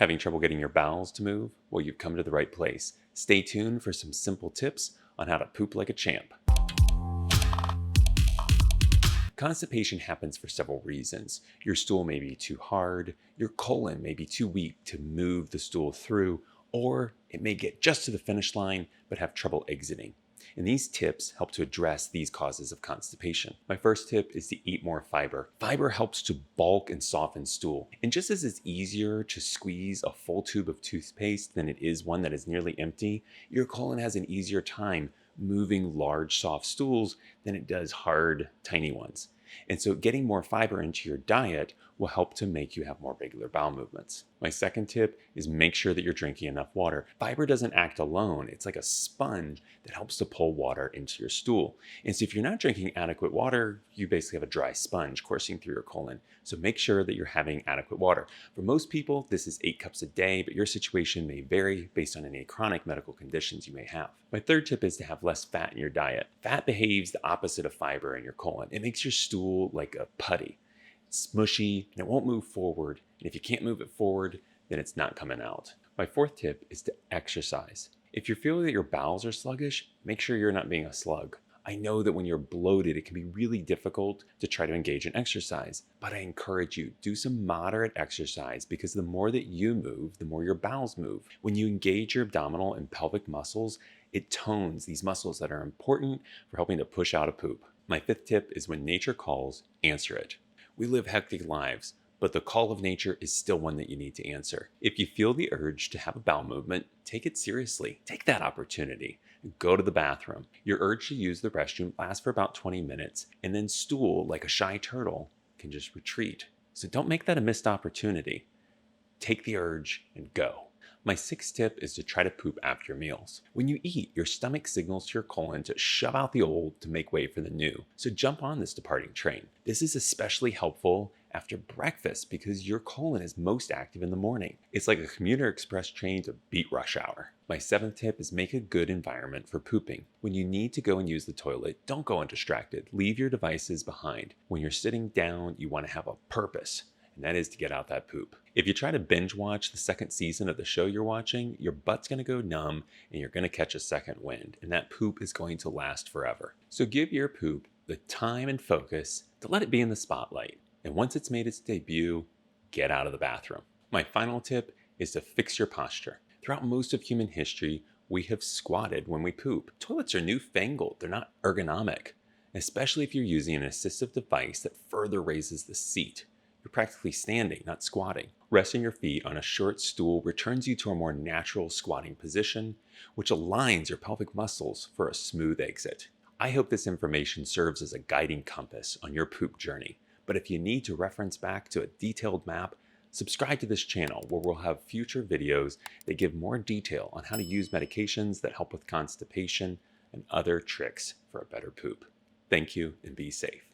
Having trouble getting your bowels to move? Well, you've come to the right place. Stay tuned for some simple tips on how to poop like a champ. Constipation happens for several reasons. Your stool may be too hard, your colon may be too weak to move the stool through, or it may get just to the finish line but have trouble exiting. And these tips help to address these causes of constipation. My first tip is to eat more fiber. Fiber helps to bulk and soften stool. And just as it's easier to squeeze a full tube of toothpaste than it is one that is nearly empty, your colon has an easier time moving large, soft stools than it does hard, tiny ones. And so getting more fiber into your diet will help to make you have more regular bowel movements. My second tip is make sure that you're drinking enough water. Fiber doesn't act alone. It's like a sponge that helps to pull water into your stool. And so if you're not drinking adequate water, you basically have a dry sponge coursing through your colon. So make sure that you're having adequate water. For most people, this is 8 cups a day, but your situation may vary based on any chronic medical conditions you may have. My third tip is to have less fat in your diet. Fat behaves the opposite of fiber in your colon. It makes your stool like a putty. It's smushy and it won't move forward. And if you can't move it forward, then it's not coming out. My fourth tip is to exercise. If you feel that your bowels are sluggish, make sure you're not being a slug. I know that when you're bloated, it can be really difficult to try to engage in exercise, but I encourage you, do some moderate exercise because the more that you move, the more your bowels move. When you engage your abdominal and pelvic muscles, it tones these muscles that are important for helping to push out a poop. My fifth tip is when nature calls, answer it. We live hectic lives, but the call of nature is still one that you need to answer. If you feel the urge to have a bowel movement, take it seriously. Take that opportunity. Go to the bathroom. Your urge to use the restroom lasts for about 20 minutes, and then stool, like a shy turtle, can just retreat. So don't make that a missed opportunity. Take the urge and go. My sixth tip is to try to poop after your meals. When you eat, your stomach signals to your colon to shove out the old to make way for the new. So jump on this departing train. This is especially helpful after breakfast because your colon is most active in the morning. It's like a commuter express train to beat rush hour. My seventh tip is make a good environment for pooping. When you need to go and use the toilet, don't go undistracted. Leave your devices behind. When you're sitting down, you want to have a purpose. And that is to get out that poop. If you try to binge watch the second season of the show you're watching, your butt's going to go numb and you're going to catch a second wind, and that poop is going to last forever. So give your poop the time and focus to let it be in the spotlight. And once it's made its debut, get out of the bathroom. My final tip is to fix your posture. Throughout most of human history, we have squatted when we poop. Toilets are newfangled. They're not ergonomic, especially if you're using an assistive device that further raises the seat. You're practically standing, not squatting. Resting your feet on a short stool returns you to a more natural squatting position, which aligns your pelvic muscles for a smooth exit. I hope this information serves as a guiding compass on your poop journey. But if you need to reference back to a detailed map, subscribe to this channel where we'll have future videos that give more detail on how to use medications that help with constipation and other tricks for a better poop. Thank you and be safe.